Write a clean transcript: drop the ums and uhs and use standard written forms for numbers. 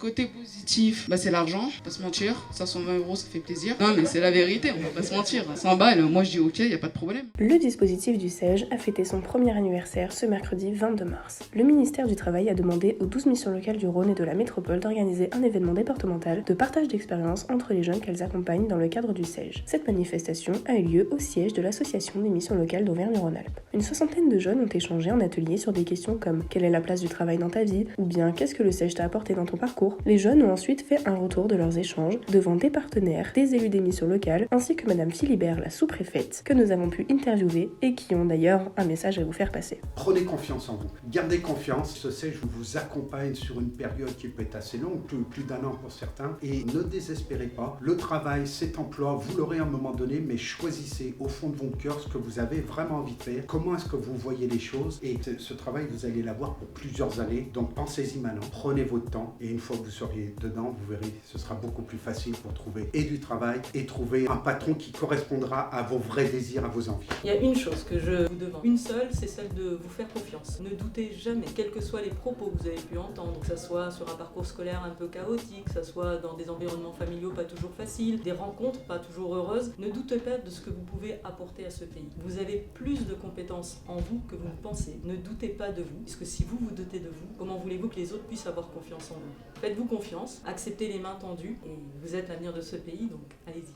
Côté positif, c'est l'argent, faut pas se mentir. 520 euros, ça fait plaisir. Non, mais c'est la vérité, on va pas se mentir. 100 balles, moi je dis ok, y a pas de problème. Le dispositif du SEJ a fêté son premier anniversaire ce mercredi 22 mars. Le ministère du Travail a demandé aux 12 missions locales du Rhône et de la métropole d'organiser un événement départemental de partage d'expériences entre les jeunes qu'elles accompagnent dans le cadre du SEJ. Cette manifestation a eu lieu au siège de l'association des missions locales d'Auvergne-Rhône-Alpes. Une soixantaine de jeunes ont échangé en atelier sur des questions comme quelle est la place du travail dans ta vie ou bien qu'est-ce que le SEJ t'a apporté dans ton parcours. Les jeunes ont ensuite fait un retour de leurs échanges devant des partenaires, des élus des missions locales ainsi que Madame Philibert, la sous-préfète, que nous avons pu interviewer et qui ont d'ailleurs un message à vous faire passer. Prenez confiance en vous, gardez confiance, ce SEJ vous accompagne sur une période qui peut être assez longue, plus d'un an pour certains, et ne désespérez pas, le travail, cet emploi, vous l'aurez à un moment donné, mais choisissez au fond de votre cœur ce que vous avez vraiment envie de faire, comment est-ce que vous voyez les choses, et ce travail, vous allez l'avoir pour plusieurs années, donc pensez-y maintenant, prenez votre temps, et une fois que vous serez dedans, vous verrez, ce sera beaucoup plus facile pour trouver et du travail, et trouver un patron qui correspondra à vos vrais désirs, à vos envies. Il y a une chose que je vous demande, une seule, c'est celle de vous faire confiance. Ne doutez jamais, quels que soient les propos que vous avez pu entendre, que ce soit sur un parcours scolaire un peu chaotique, que ce soit dans des environnements familiaux pas toujours faciles, des rencontres pas toujours heureuses, ne doutez pas de ce que vous pouvez apporter à ce pays. Vous avez plus de compétences en vous que vous ne pensez. Ne doutez pas de vous, puisque si vous vous doutez de vous, comment voulez-vous que les autres puissent avoir confiance en vous? Faites-vous confiance, acceptez les mains tendues, et vous êtes l'avenir de ce pays, donc allez-y.